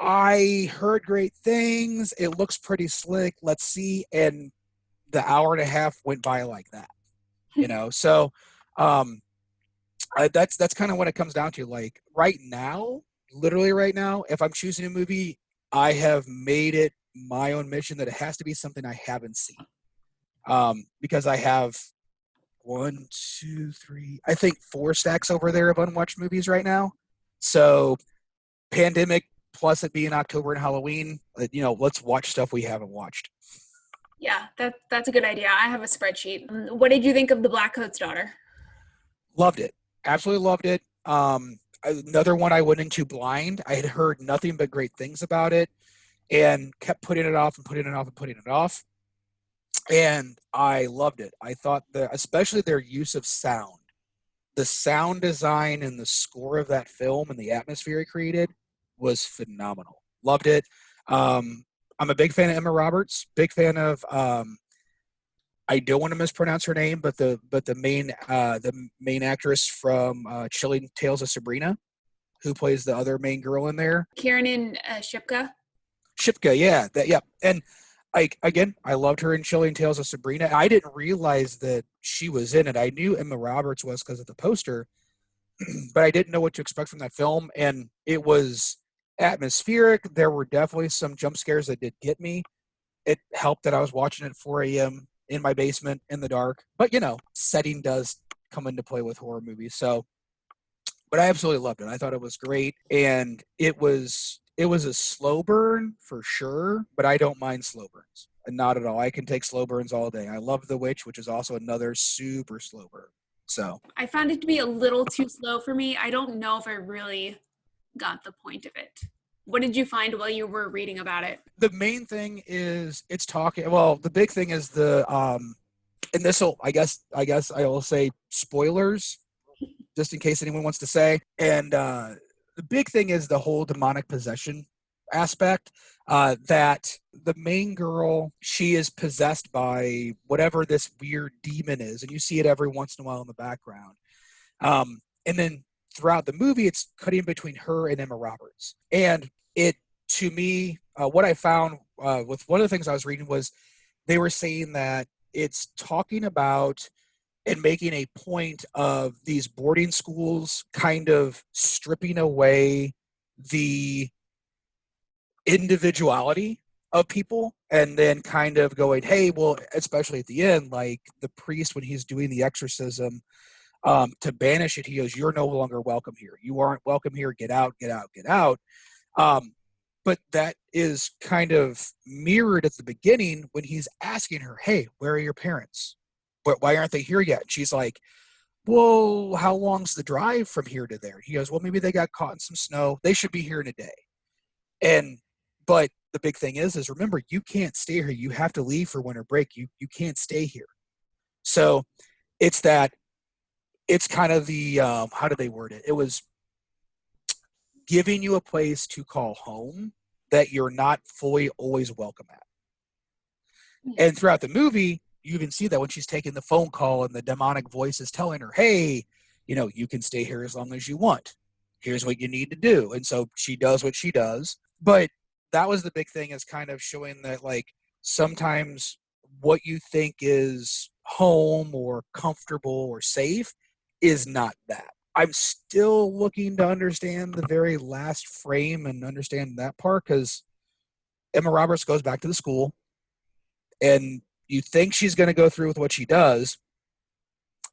I heard great things. It looks pretty slick. Let's see. And the hour and a half went by like that. So um, that's kind of what it comes down to. Like right now, literally right now, if I'm choosing a movie, I have made it my own mission that it has to be something I haven't seen. Because I have one, two, three, I think four stacks over there of unwatched movies right now. So pandemic plus it being October and Halloween, let's watch stuff we haven't watched. Yeah, that's a good idea. I have a spreadsheet. What did you think of the Blackcoat's daughter? Loved it. Absolutely loved it. Another one I went into blind. I had heard nothing but great things about it and kept putting it off and putting it off and putting it off. And I loved it. I thought that, especially their use of sound, the sound design and the score of that film and the atmosphere it created was phenomenal. Loved it. I'm a big fan of Emma Roberts. Big fan of I don't want to mispronounce her name, but the main actress from Chilling Tales of Sabrina, who plays the other main girl in there. Kiernan Shipka. Shipka, yeah, yeah. And I loved her in Chilling Tales of Sabrina. I didn't realize that she was in it. I knew Emma Roberts was because of the poster, but I didn't know what to expect from that film. And it was atmospheric. There were definitely some jump scares that did get me. It helped that I was watching it at 4 a.m. in my basement in the dark. But setting does come into play with horror movies. So, but I absolutely loved it. I thought it was great, and it was a slow burn for sure. But I don't mind slow burns, and not at all. I can take slow burns all day. I love The Witch, which is also another super slow burn. So I found it to be a little too slow for me. I don't know if I really got the point of it. What did you find while you were reading about it? the main thing is it's talking. Well, the big thing is and this will I guess I will say spoilers just in case anyone wants to say. And the big thing is the whole demonic possession aspect. That the main girl, she is possessed by whatever this weird demon is, and you see it every once in a while in the background. And then throughout the movie, it's cutting between her and Emma Roberts. And it, to me, what I found with one of the things I was reading was they were saying that it's talking about and making a point of these boarding schools kind of stripping away the individuality of people and then kind of going, hey, well, especially at the end, like the priest, when he's doing the exorcism, to banish it, he goes, you're no longer welcome here. You aren't welcome here. Get out, get out, get out. Um, but that is kind of mirrored at the beginning when he's asking her, hey, where are your parents? Why aren't they here yet? And she's like, well, how long's the drive from here to there? He goes, well, maybe they got caught in some snow. They should be here in a day. And, but the big thing is remember, you can't stay here. You have to leave for winter break. You can't stay here. So it's that, it's kind of the, how do they word it? It was giving you a place to call home that you're not fully always welcome at. And throughout the movie, you even see that when she's taking the phone call and the demonic voice is telling her, hey, you can stay here as long as you want. Here's what you need to do. And so she does what she does. But that was the big thing, is kind of showing that, like, sometimes what you think is home or comfortable or safe is not that. I'm still looking to understand the very last frame and understand that part, because Emma Roberts goes back to the school, and you think she's going to go through with what she does,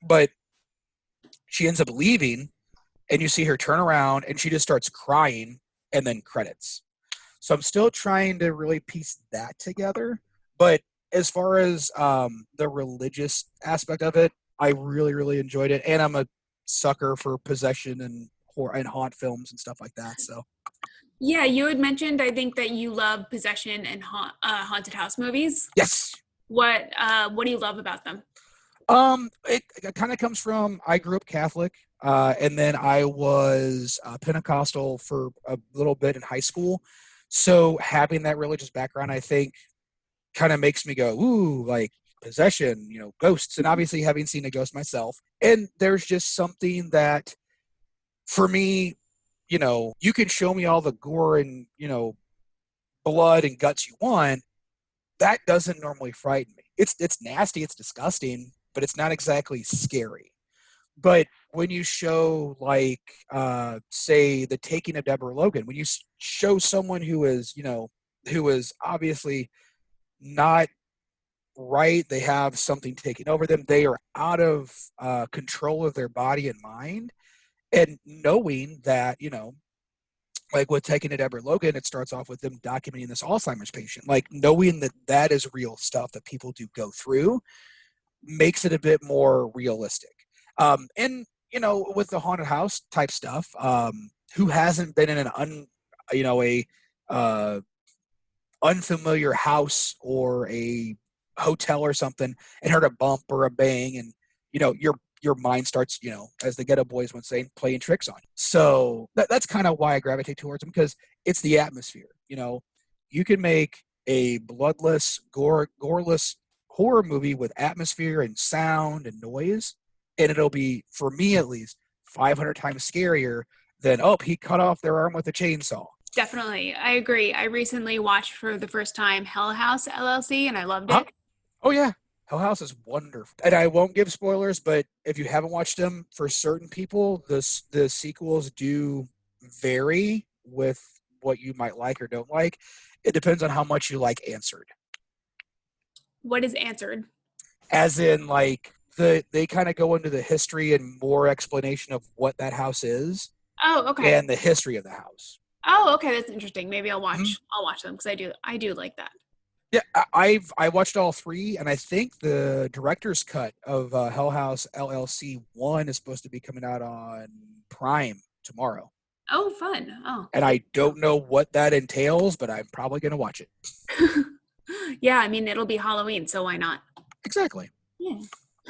but she ends up leaving, and you see her turn around, and she just starts crying, and then credits. So I'm still trying to really piece that together. But as far as the religious aspect of it, I really, really enjoyed it. And I'm a sucker for possession and horror and haunt films and stuff like that. So Yeah, you had mentioned, I think, that you love possession and haunted house movies. yes. What do you love about them? It kind of comes from, I grew up Catholic, and then I was Pentecostal for a little bit in high school. So having that religious background, I think, kind of makes me go, ooh, like possession, ghosts, and obviously having seen a ghost myself. And there's just something that, for me, you can show me all the gore and, blood and guts you want. That doesn't normally frighten me. It's nasty, it's disgusting, but it's not exactly scary. But when you show, like, say, the taking of Deborah Logan, when you show someone who is obviously not right, they have something taking over them, they are out of control of their body and mind, and knowing that, like with taking to Deborah Logan, it starts off with them documenting this Alzheimer's patient. Like, knowing that that is real stuff that people do go through makes it a bit more realistic. And with the haunted house type stuff, who hasn't been in an a unfamiliar house or a hotel or something and heard a bump or a bang, and your mind starts, as the Ghetto Boys would say, playing tricks on you. So that's kind of why I gravitate towards them, because it's the atmosphere. You can make a bloodless, goreless horror movie with atmosphere and sound and noise, and it'll be, for me at least, 500 times scarier than, oh, he cut off their arm with a chainsaw. Definitely. I agree. I recently watched for the first time Hell House LLC, and I loved it. Oh, yeah. Hell House is wonderful. And I won't give spoilers, but if you haven't watched them, for certain people, the sequels do vary with what you might like or don't like. It depends on how much you like Answered. What is Answered? As in, like, they kind of go into the history and more explanation of what that house is. Oh, okay. And the history of the house. Oh, okay. That's interesting. Maybe I'll watch. Mm-hmm. I'll watch them, because I do like that. Yeah, I watched all three, and I think the director's cut of Hell House LLC 1 is supposed to be coming out on Prime tomorrow. Oh, fun. Oh. And I don't know what that entails, but I'm probably going to watch it. Yeah, I mean, it'll be Halloween, so why not? Exactly. Yeah.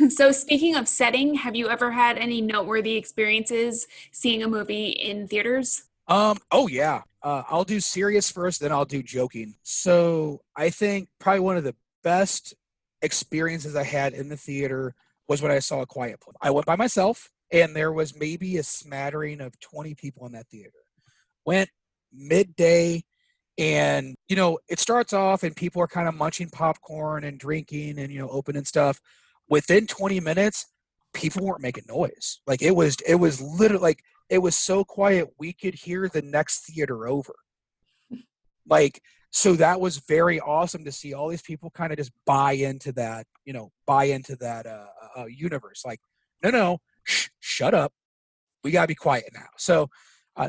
So speaking of setting, have you ever had any noteworthy experiences seeing a movie in theaters? Oh, yeah. I'll do serious first, then I'll do joking. So I think probably one of the best experiences I had in the theater was when I saw A Quiet Place. I went by myself, and there was maybe a smattering of 20 people in that theater. Went midday, and, it starts off and people are kind of munching popcorn and drinking and, opening stuff. Within 20 minutes, people weren't making noise. Like, it was literally, like, it was so quiet we could hear the next theater over. Like, So that was very awesome to see all these people kind of just buy into that universe. Like, no, shut up. We gotta be quiet now. So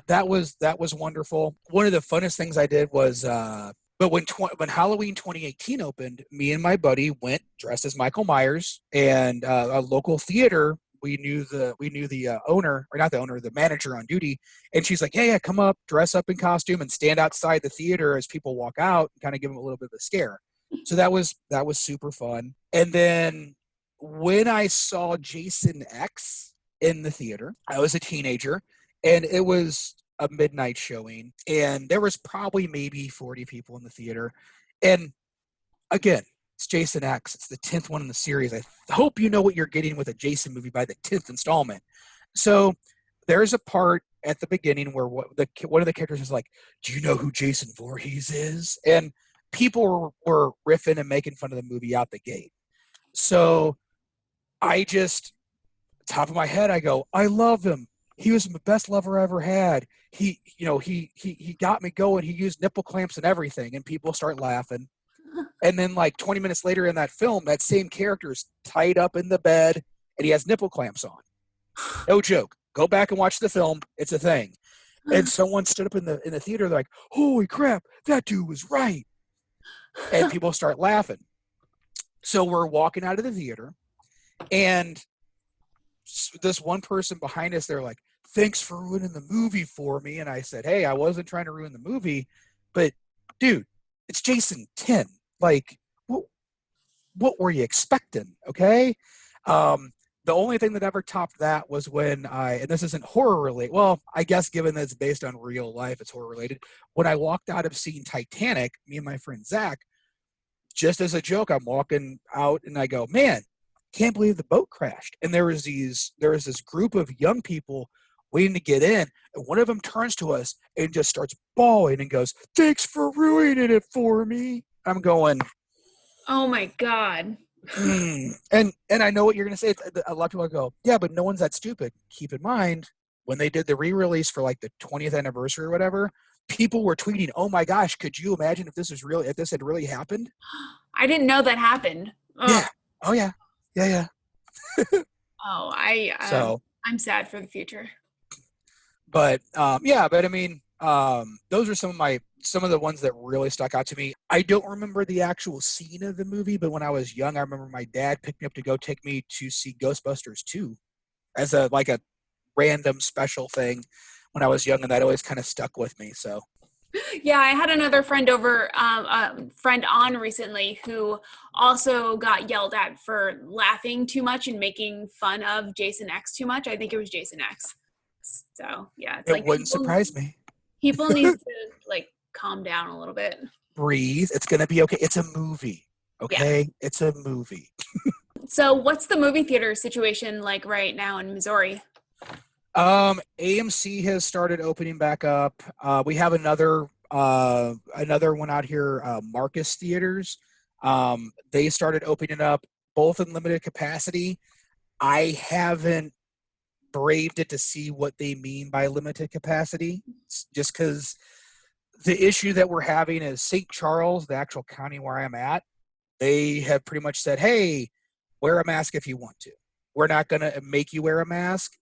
that was wonderful. One of the funnest things I did was, but when Halloween 2018 opened, me and my buddy went dressed as Michael Myers, and a local theater. We knew the owner, or not the owner, the manager on duty, and she's like, yeah, come up, dress up in costume, and stand outside the theater as people walk out, and kind of give them a little bit of a scare. So that was super fun. And then when I saw Jason X in the theater, I was a teenager, and it was a midnight showing, and there was probably maybe 40 people in the theater. And again, it's Jason X. It's the 10th one in the series. I hope you know what you're getting with a Jason movie by the 10th installment. So there's a part at the beginning where one of the characters is like, do you know who Jason Voorhees is? And people were riffing and making fun of the movie out the gate. So I just, top of my head, I go, I love him. He was the best lover I ever had. He got me going. He used nipple clamps and everything, and people start laughing. And then like 20 minutes later in that film, that same character is tied up in the bed and he has nipple clamps on. No joke. Go back and watch the film. It's a thing. And someone stood up in the theater like, holy crap, that dude was right. And people start laughing. So we're walking out of the theater, and this one person behind us, they're like, thanks for ruining the movie for me. And I said, hey, I wasn't trying to ruin the movie, but dude, it's Jason 10. Like, what were you expecting? Okay. The only thing that ever topped that was when and this isn't horror related. Well, I guess given that it's based on real life, it's horror related. When I walked out of seeing Titanic, me and my friend Zach, just as a joke, I'm walking out and I go, man, can't believe the boat crashed. And there was this group of young people waiting to get in, and one of them turns to us and just starts bawling and goes, thanks for ruining it for me. I'm going, oh my God. And I know what you're going to say. A lot of people go, yeah, but no one's that stupid. Keep in mind, when they did the re-release for like the 20th anniversary or whatever, people were tweeting, oh my gosh, could you imagine if this had really happened? I didn't know that happened. Oh. Yeah. Oh yeah. Yeah. Oh, I'm sad for the future. But but I mean, those are some of the ones that really stuck out to me. I don't remember the actual scene of the movie, but when I was young, I remember my dad picked me up to go take me to see Ghostbusters 2 as a random special thing when I was young, and that always kind of stuck with me. So yeah, I had another friend over, friend on recently who also got yelled at for laughing too much and making fun of Jason X too much. I think it was Jason X. So yeah, it's it wouldn't surprise me. People need to like calm down a little bit. Breathe. It's gonna be okay. It's a movie. Okay, yeah. It's a movie. So what's the movie theater situation like right now in Missouri? AMC has started opening back up. We have another one out here, Marcus Theaters. They started opening up, both in limited capacity. I haven't braved it to see what they mean by limited capacity, just because the issue that we're having is St. Charles, the actual county where I'm at, they have pretty much said, hey, wear a mask if you want to. We're not going to make you wear a mask,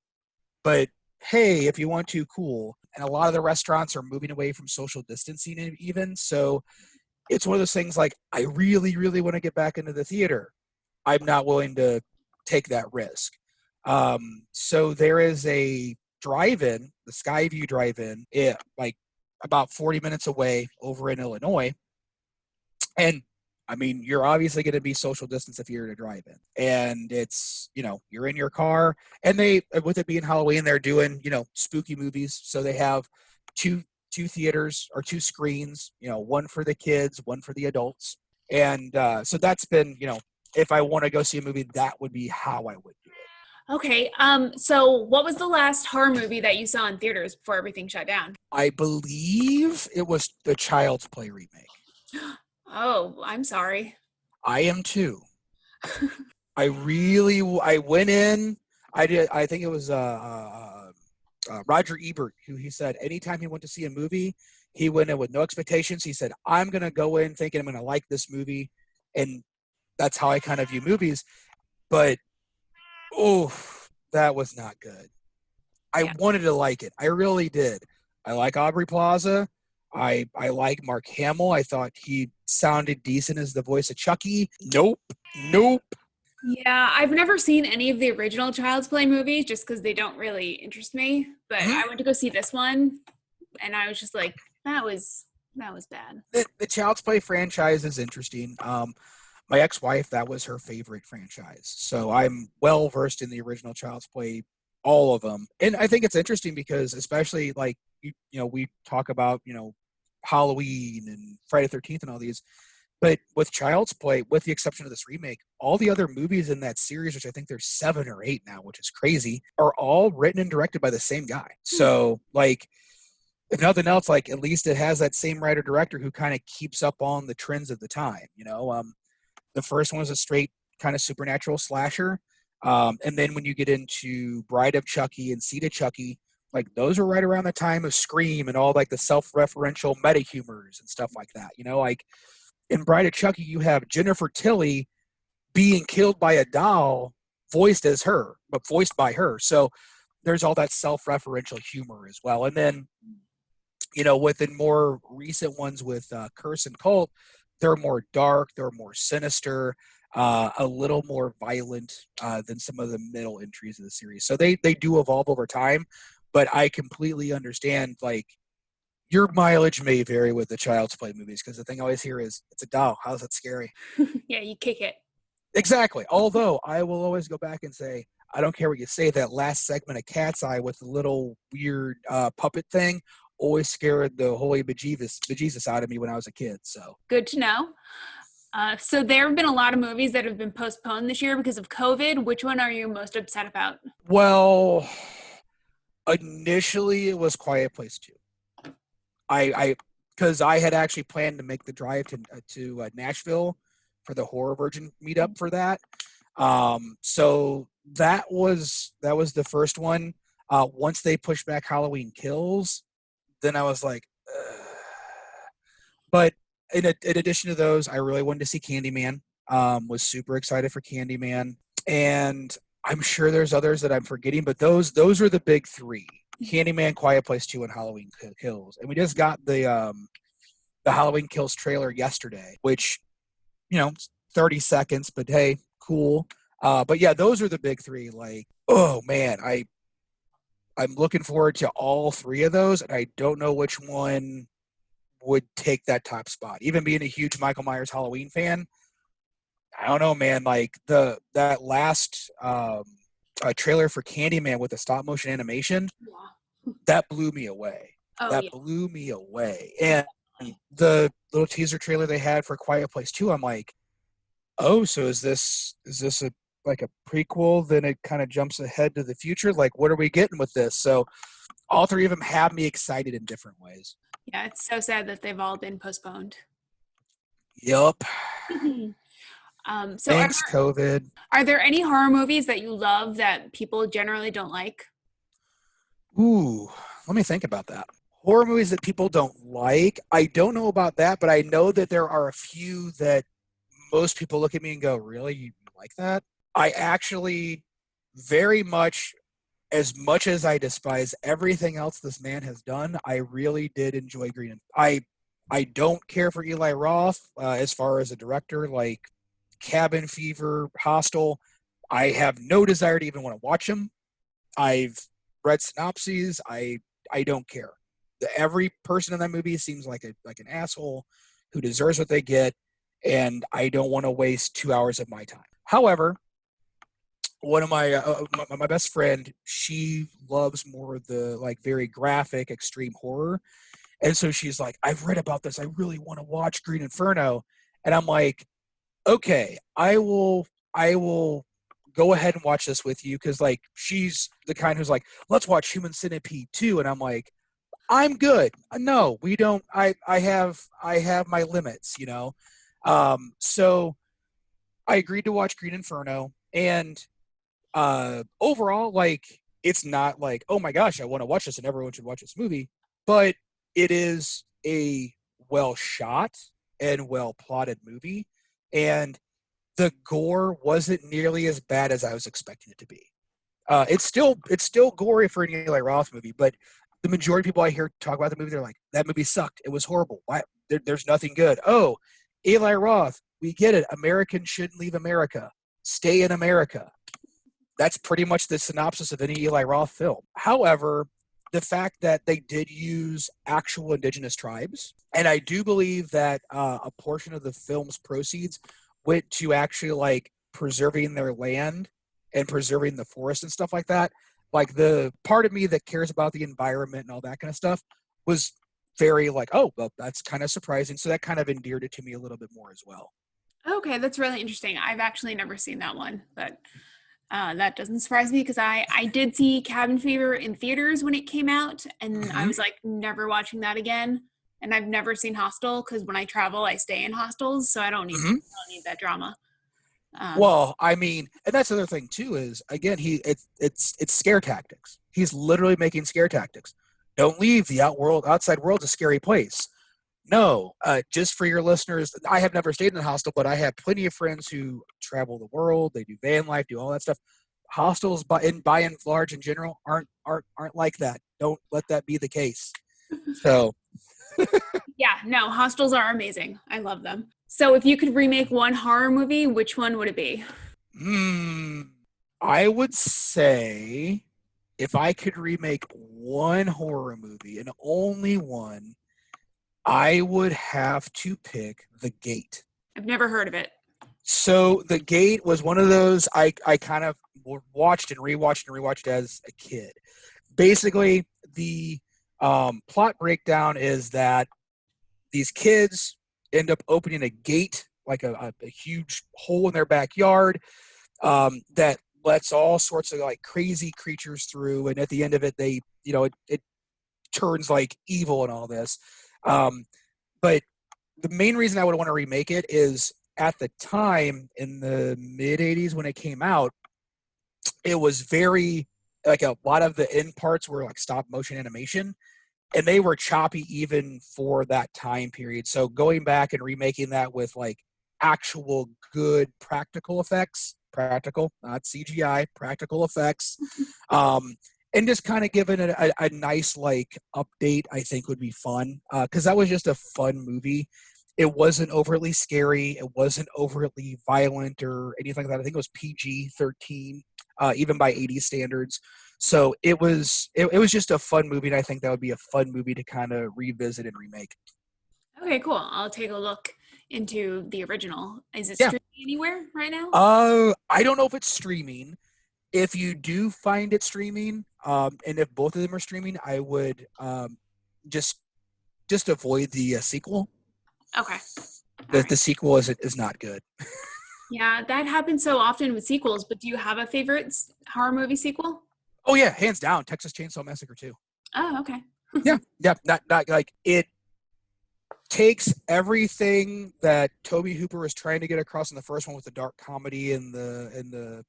but hey, if you want to, cool. And a lot of the restaurants are moving away from social distancing even. So it's one of those things like, I really, really want to get back into the theater. I'm not willing to take that risk. So there is a drive-in, the Skyview drive-in, like about 40 minutes away over in Illinois. And I mean, you're obviously going to be social distance if you're in a drive-in, and it's, you're in your car, and they, with it being Halloween, they're doing, spooky movies. So they have two theaters or two screens, one for the kids, one for the adults. And, so that's been, if I want to go see a movie, that would be how I would do it. Okay. So what was the last horror movie that you saw in theaters before everything shut down? I believe it was the Child's Play remake. Oh, I'm sorry. I am too. I went in, I think it was Roger Ebert, who he said anytime he went to see a movie, He went in with no expectations. He said, I'm going to go in thinking I'm going to like this movie. And that's how I kind of view movies. But, oh, that was not good. I Yeah. wanted to like it. I really did. I like Aubrey Plaza. I like Mark Hamill. I thought he sounded decent as the voice of Chucky. Nope. Nope. Yeah, I've never seen any of the original Child's Play movies just because they don't really interest me. But Mhm. I went to go see this one, and I was just like, that was bad. The Child's Play franchise is interesting. My ex-wife, that was her favorite franchise. So I'm well versed in the original Child's Play, all of them. And I think it's interesting because especially like, we talk about, Halloween and Friday the 13th and all these, but with Child's Play, with the exception of this remake, all the other movies in that series, which I think there's 7 or 8 now, which is crazy, are all written and directed by the same guy. So like, if nothing else, like at least it has that same writer director who kind of keeps up on the trends of the time. The first one was a straight kind of supernatural slasher. And then when you get into Bride of Chucky and Seed of Chucky, like those are right around the time of Scream and all like the self-referential meta humors and stuff like that. Like in Bride of Chucky, you have Jennifer Tilly being killed by a doll voiced as her, but voiced by her. So there's all that self-referential humor as well. And then, within more recent ones with Curse and Cult, they're more dark, they're more sinister, a little more violent than some of the middle entries of the series. So they do evolve over time, but I completely understand, like, your mileage may vary with the Child's Play movies, because the thing I always hear is, it's a doll. How's that scary? Yeah, you kick it. Exactly. Although I will always go back and say, I don't care what you say, that last segment of Cat's Eye with the little weird puppet thing always scared the holy bejesus out of me when I was a kid. So Good to know. So there have been a lot of movies that have been postponed this year because of COVID. Which one are you most upset about? well, initially it was Quiet Place 2. I because I had actually planned to make the drive to Nashville for the Horror Virgin meetup for that. So that was the first one. Once they pushed back Halloween Kills, then I was like, ugh. But in addition to those, I really wanted to see Candyman. Was super excited for Candyman, and I'm sure there's others that I'm forgetting, but those are the big three: Candyman, Quiet Place 2, and Halloween Kills. And we just got the Halloween Kills trailer yesterday, which 30 seconds, but hey, cool. But yeah, those are the big three. Like, oh man, I'm looking forward to all three of those, and I don't know which one would take that top spot. Even being a huge Michael Myers Halloween fan, I don't know, man. Like that last trailer for Candyman with the stop motion animation, that blew me away. Oh, That yeah. blew me away. And the little teaser trailer they had for Quiet Place 2, I'm like, oh, so is this a like a prequel? Then it kind of jumps ahead to the future. Like, what are we getting with this? So all three of them have me excited in different ways. Yeah, it's so sad that they've all been postponed. Yup. So Thanks, COVID. are there any horror movies that you love that people generally don't like? Ooh, let me think about that. Horror movies that people don't like. I don't know about that, but I know that there are a few that most people look at me and go, really? You like that? I actually very much as I despise everything else this man has done, I really did enjoy Green. I don't care for Eli Roth as far as a director, like Cabin Fever, Hostel. I have no desire to even want to watch him. I've read synopses. I don't care. Every person in that movie seems like an asshole who deserves what they get, and I don't want to waste 2 hours of my time. However, one of my best friend, she loves more of the like very graphic extreme horror, and so she's like, I've read about this, I really want to watch Green Inferno. And I'm like, okay, I will go ahead and watch this with you, because like she's the kind who's like, let's watch Human Centipede 2. And I'm like, I'm good. No, we don't. I have my limits. So I agreed to watch Green Inferno, and overall, like, it's not like, oh my gosh, I want to watch this and everyone should watch this movie, but it is a well shot and well plotted movie, and the gore wasn't nearly as bad as I was expecting it to be. It's still gory for an Eli Roth movie, but the majority of people I hear talk about the movie, they're like, "That movie sucked. It was horrible. Why? There's nothing good." Oh, Eli Roth, we get it. Americans shouldn't leave America. Stay in America. That's pretty much the synopsis of any Eli Roth film. However, the fact that they did use actual indigenous tribes, and I do believe that a portion of the film's proceeds went to actually like preserving their land and preserving the forest and stuff like that. Like the part of me that cares about the environment and all that kind of stuff was very like, oh, well, that's kind of surprising. So that kind of endeared it to me a little bit more as well. Okay, that's really interesting. I've actually never seen that one, but that doesn't surprise me because I did see Cabin Fever in theaters when it came out, and I was like never watching that again. And I've never seen Hostel because when I travel, I stay in hostels, so I don't need that drama. Well, I mean, and that's the other thing too is again it's scare tactics. He's literally making scare tactics. Don't leave the outside world's a scary place. No, just for your listeners, I have never stayed in a hostel, but I have plenty of friends who travel the world. They do van life, do all that stuff. Hostels, by and large, in general, aren't like that. Don't let that be the case. So, Yeah, no, hostels are amazing. I love them. So, if you could remake one horror movie, which one would it be? I would say if I could remake one horror movie and only one, I would have to pick The Gate. I've never heard of it. So The Gate was one of those I kind of watched and rewatched as a kid. Basically, the plot breakdown is that these kids end up opening a gate, like a huge hole in their backyard, that lets all sorts of like crazy creatures through. And at the end of it, they, it turns like evil and all this. But the main reason I would want to remake it is at the time in the mid 80s when it came out, it was very like a lot of the end parts were like stop motion animation, and they were choppy even for that time period. So going back and remaking that with like actual good practical effects, practical, not CGI, practical effects, and just kind of giving it a nice like update, I think would be fun, because that was just a fun movie. It wasn't overtly scary. It wasn't overtly violent or anything like that. I think it was PG-13, even by 80 standards. So it was just a fun movie, and I think that would be a fun movie to kind of revisit and remake. Okay, cool. I'll take a look into the original. Is it Yeah. streaming anywhere right now? I don't know if it's streaming. If you do find it streaming, and if both of them are streaming, I would just avoid the sequel. Okay. The sequel is not good. Yeah, that happens so often with sequels, but do you have a favorite horror movie sequel? Oh yeah, hands down, Texas Chainsaw Massacre 2. Oh, okay. Yeah, not like it takes everything that Tobe Hooper was trying to get across in the first one with the dark comedy and the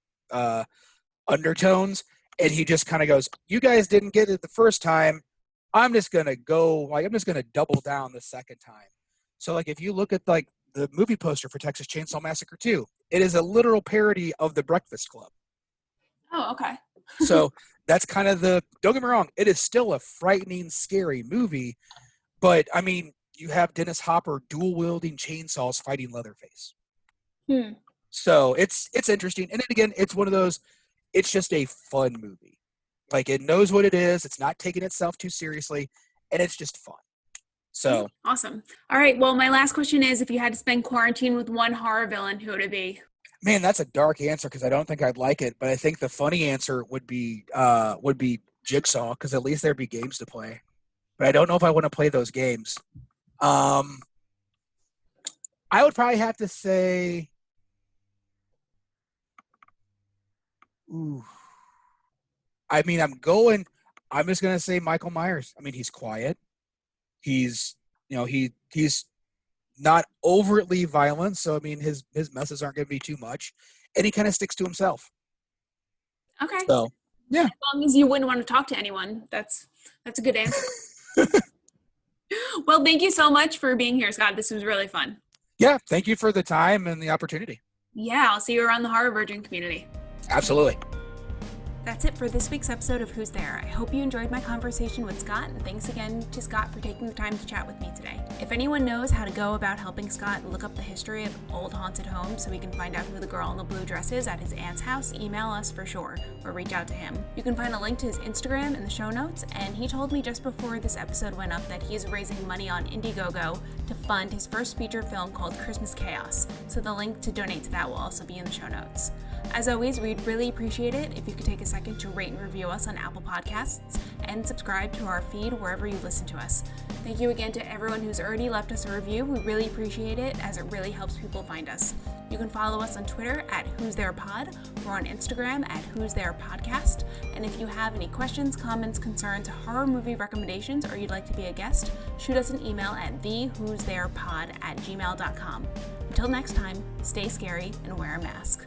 undertones, and he just kind of goes, "You guys didn't get it the first time. I'm just gonna double down the second time." So like if you look at like the movie poster for Texas Chainsaw Massacre 2, it is a literal parody of The Breakfast Club. Oh, okay. So that's kind of don't get me wrong, it is still a frightening, scary movie, but I mean, you have Dennis Hopper dual-wielding chainsaws fighting Leatherface. So it's interesting. And then again, it's one of those, it's just a fun movie. Like it knows what it is. It's not taking itself too seriously, and it's just fun. So awesome. All right. Well, my last question is, if you had to spend quarantine with one horror villain, who would it be? man, that's a dark answer because I don't think I'd like it. But I think the funny answer would be Jigsaw, because at least there'd be games to play. But I don't know if I want to play those games. I would probably have to say, I mean, I'm just gonna say Michael Myers. I mean, he's quiet. He's he's not overtly violent, so I mean his messes aren't gonna be too much, and he kind of sticks to himself. Okay. So yeah. As long as you wouldn't want to talk to anyone, that's a good answer. Well, thank you so much for being here, Scott. This was really fun. Yeah, thank you for the time and the opportunity. Yeah, I'll see you around the horror virgin community. Absolutely. That's it for this week's episode of Who's There. I hope you enjoyed my conversation with Scott, and thanks again to Scott for taking the time to chat with me today. If anyone knows how to go about helping Scott look up the history of old haunted homes so we can find out who the girl in the blue dress is at his aunt's house, email us for sure, or reach out to him. You can find a link to his Instagram in the show notes, and he told me just before this episode went up that he is raising money on Indiegogo to fund his first feature film called Christmas Chaos, so the link to donate to that will also be in the show notes. As always, we'd really appreciate it if you could take a second to rate and review us on Apple Podcasts and subscribe to our feed wherever you listen to us. Thank you again to everyone who's already left us a review. We really appreciate it as it really helps people find us. You can follow us on Twitter at Who's There Pod or on Instagram at Who's There Podcast. And if you have any questions, comments, concerns, horror movie recommendations, or you'd like to be a guest, shoot us an email at thewho'stherepod@gmail.com. Until next time, stay scary and wear a mask.